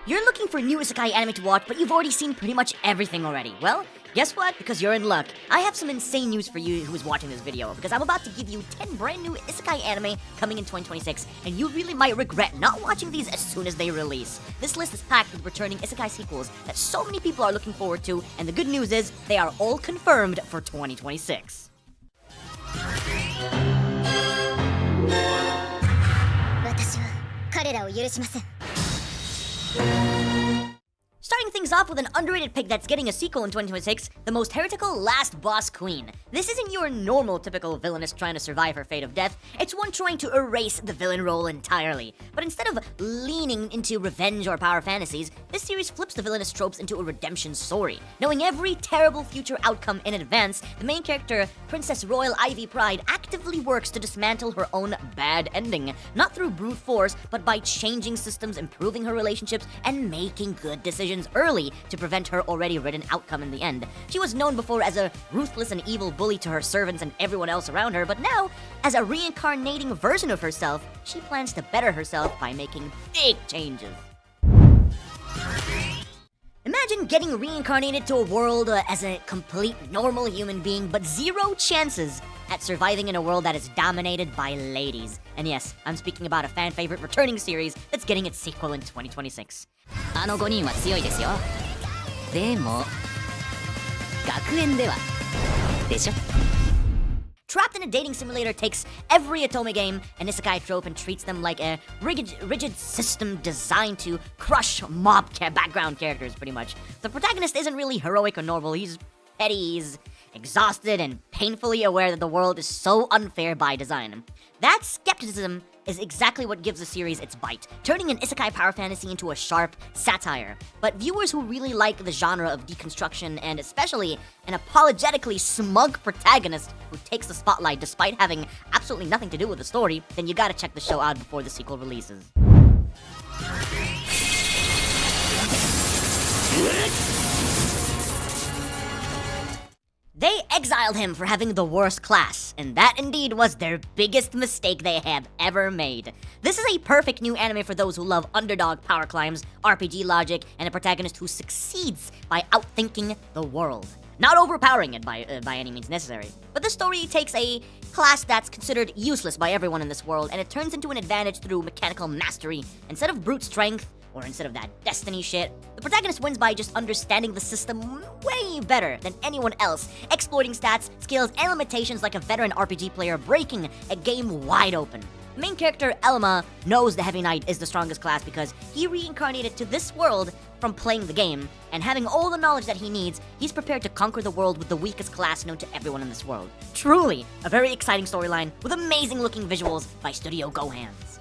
You're looking for new isekai anime to watch, but you've already seen pretty much everything already. Well, guess what? Because you're in luck. I have some insane news for you who's watching this video, because I'm about to give you 10 brand new isekai anime coming in 2026, and you really might regret not watching these as soon as they release. This list is packed with returning isekai sequels that so many people are looking forward to, and the good news is, they are all confirmed for 2026. Starting things off with an underrated pick that's getting a sequel in 2026, the most heretical Last Boss Queen. This isn't your normal typical villainess trying to survive her fate of death, it's one trying to erase the villain role entirely. But instead of leaning into revenge or power fantasies, this series flips the villainous tropes into a redemption story. Knowing every terrible future outcome in advance, the main character, Princess Royal Ivy Pride, actively works to dismantle her own bad ending. Not through brute force, but by changing systems, improving her relationships, and making good decisions early to prevent her already written outcome in the end. She was known before as a ruthless and evil bully to her servants and everyone else around her, but now, as a reincarnating version of herself, she plans to better herself by making big changes. Imagine getting reincarnated to a world as a complete normal human being, but zero chances at surviving in a world that is dominated by ladies. And yes, I'm speaking about a fan-favorite returning series that's getting its sequel in 2026. あの5人は強いですよ。でも、学園では、でしょ? Trapped in a dating simulator takes every otome game, an isekai trope, and treats them like a rigid system designed to crush mob background characters, pretty much. The protagonist isn't really heroic or noble, he's petty, he's exhausted, and painfully aware that the world is so unfair by design. That skepticism is exactly what gives the series its bite, turning an isekai power fantasy into a sharp satire. But viewers who really like the genre of deconstruction, and especially an apologetically smug protagonist who takes the spotlight despite having absolutely nothing to do with the story, then you gotta check the show out before the sequel releases. They exiled him for having the worst class, and that indeed was their biggest mistake they have ever made. This is a perfect new anime for those who love underdog power climbs, RPG logic, and a protagonist who succeeds by outthinking the world. Not overpowering it by any means necessary. But the story takes a class that's considered useless by everyone in this world, and it turns into an advantage through mechanical mastery instead of brute strength, or instead of that destiny shit. The protagonist wins by just understanding the system way better than anyone else, exploiting stats, skills, and limitations like a veteran RPG player, breaking a game wide open. The main character, Elma, knows the Heavy Knight is the strongest class because he reincarnated to this world from playing the game, and having all the knowledge that he needs, he's prepared to conquer the world with the weakest class known to everyone in this world. Truly, a very exciting storyline with amazing looking visuals by Studio Gohands.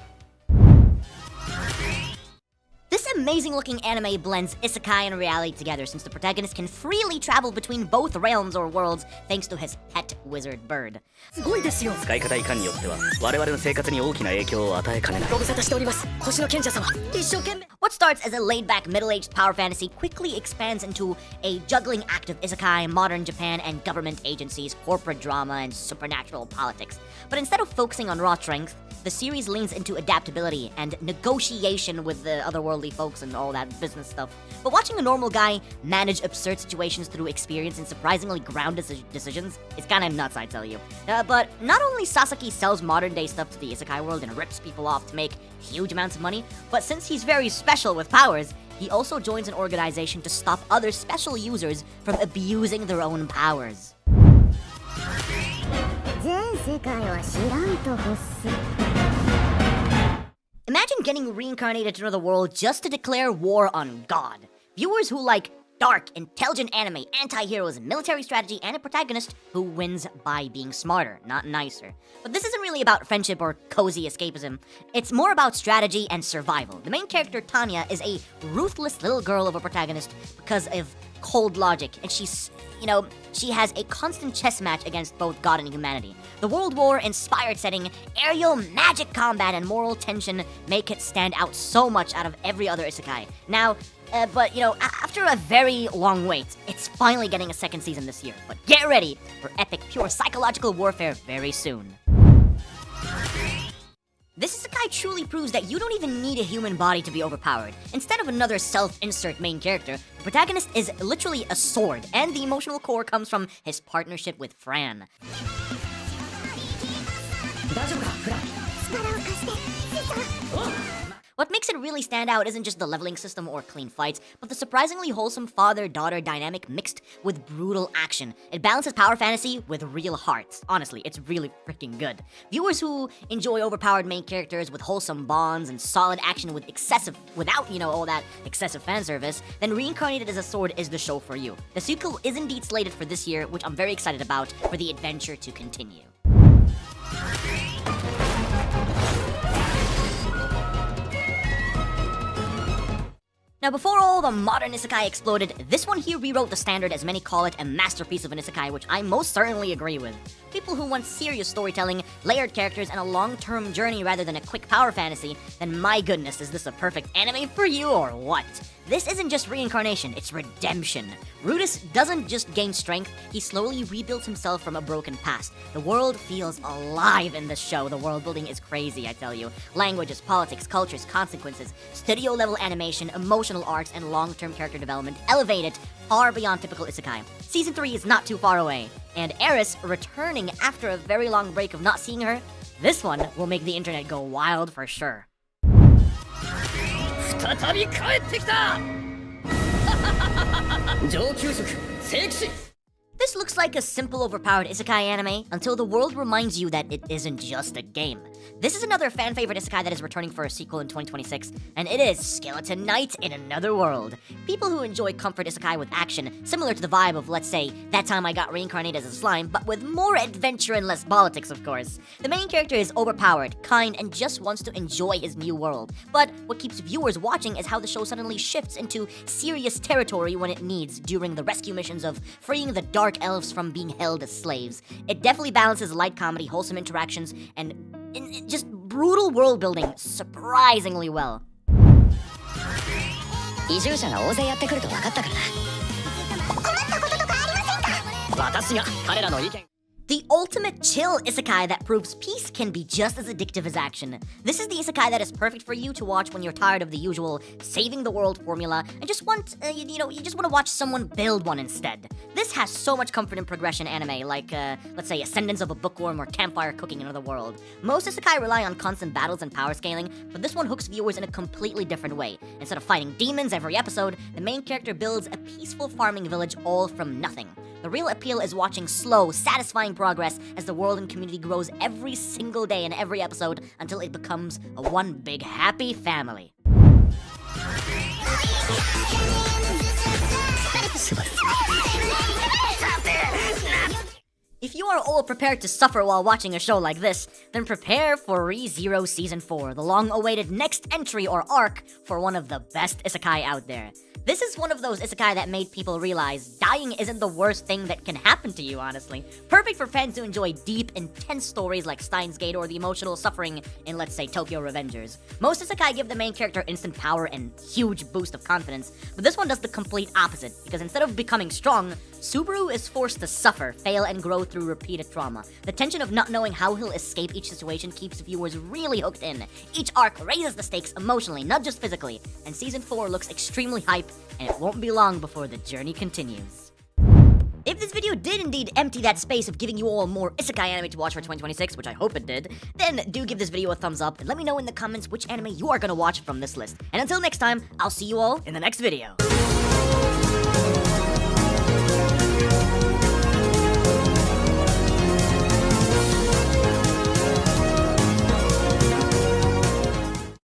This amazing-looking anime blends isekai and reality together since the protagonist can freely travel between both realms or worlds thanks to his pet wizard bird. すごいですよ。使い方いかんによっては我々の生活に大きな影響を与えかねない。ご無沙汰しております。星の賢者様。一生懸命。What starts as a laid-back, middle-aged power fantasy quickly expands into a juggling act of isekai, modern Japan, and government agencies, corporate drama, and supernatural politics. But instead of focusing on raw strength, the series leans into adaptability and negotiation with the otherworldly folks and all that business stuff. But watching a normal guy manage absurd situations through experience and surprisingly grounded decisions is kinda nuts, I tell you. But not only Sasaki sells modern-day stuff to the isekai world and rips people off to make huge amounts of money, but since he's very special with powers, he also joins an organization to stop other special users from abusing their own powers. Imagine getting reincarnated to another world just to declare war on God. Viewers who like dark, intelligent anime, anti-heroes, military strategy, and a protagonist who wins by being smarter, not nicer. But this isn't really about friendship or cozy escapism. It's more about strategy and survival. The main character, Tanya, is a ruthless little girl of a protagonist because of cold logic, and she has a constant chess match against both God and humanity. The World War-inspired setting, aerial magic combat, and moral tension make it stand out so much out of every other isekai. Now, after a very long wait, it's finally getting a second season this year. But get ready for epic, pure psychological warfare very soon. This isekai truly proves that you don't even need a human body to be overpowered. Instead of another self-insert main character, the protagonist is literally a sword, and the emotional core comes from his partnership with Fran. What makes it really stand out isn't just the leveling system or clean fights, but the surprisingly wholesome father-daughter dynamic mixed with brutal action. It balances power fantasy with real heart. Honestly, it's really freaking good. Viewers who enjoy overpowered main characters with wholesome bonds and solid action without, all that excessive fan service, then Reincarnated as a Sword is the show for you. The sequel is indeed slated for this year, which I'm very excited about for the adventure to continue. Now, before all the modern isekai exploded, this one here rewrote the standard, as many call it, a masterpiece of an isekai, which I most certainly agree with. People who want serious storytelling, layered characters, and a long-term journey rather than a quick power fantasy, then my goodness, is this a perfect anime for you or what? This isn't just reincarnation, it's redemption. Rudis doesn't just gain strength, he slowly rebuilds himself from a broken past. The world feels alive in this show. The world building is crazy, I tell you. Languages, politics, cultures, consequences, studio-level animation, emotional arcs, and long-term character development elevate it far beyond typical isekai. Season 3 is not too far away, and Eris returning after a very long break of not seeing her, this one will make the internet go wild for sure. This looks like a simple overpowered isekai anime until the world reminds you that it isn't just a game. This is another fan favorite isekai that is returning for a sequel in 2026, and it is Skeleton Knight in Another World. People who enjoy comfort isekai with action, similar to the vibe of, let's say, That Time I Got Reincarnated as a Slime, but with more adventure and less politics, of course. The main character is overpowered, kind, and just wants to enjoy his new world. But what keeps viewers watching is how the show suddenly shifts into serious territory when it needs during the rescue missions of freeing the dark elves from being held as slaves. It definitely balances light comedy, wholesome interactions, and just brutal world building surprisingly well. The ultimate chill isekai that proves peace can be just as addictive as action. This is the isekai that is perfect for you to watch when you're tired of the usual saving the world formula and just want, you just want to watch someone build one instead. This has so much comfort in progression anime, like, let's say, Ascendance of a Bookworm or Campfire Cooking in Another World. Most isekai rely on constant battles and power scaling, but this one hooks viewers in a completely different way. Instead of fighting demons every episode, the main character builds a peaceful farming village all from nothing. The real appeal is watching slow, satisfying progress as the world and community grows every single day in every episode until it becomes a one big happy family. If you are all prepared to suffer while watching a show like this, then prepare for ReZero Season 4, the long-awaited next entry or arc for one of the best isekai out there. This is one of those isekai that made people realize dying isn't the worst thing that can happen to you, honestly. Perfect for fans who enjoy deep, intense stories like Steins Gate or the emotional suffering in, let's say, Tokyo Revengers. Most isekai give the main character instant power and huge boost of confidence, but this one does the complete opposite, because instead of becoming strong, Subaru is forced to suffer, fail, and grow through repeated trauma. The tension of not knowing how he'll escape each situation keeps viewers really hooked in. Each arc raises the stakes emotionally, not just physically, and Season 4 looks extremely hype, and it won't be long before the journey continues. If this video did indeed empty that space of giving you all more isekai anime to watch for 2026, which I hope it did, then do give this video a thumbs up and let me know in the comments which anime you are gonna watch from this list. And until next time, I'll see you all in the next video.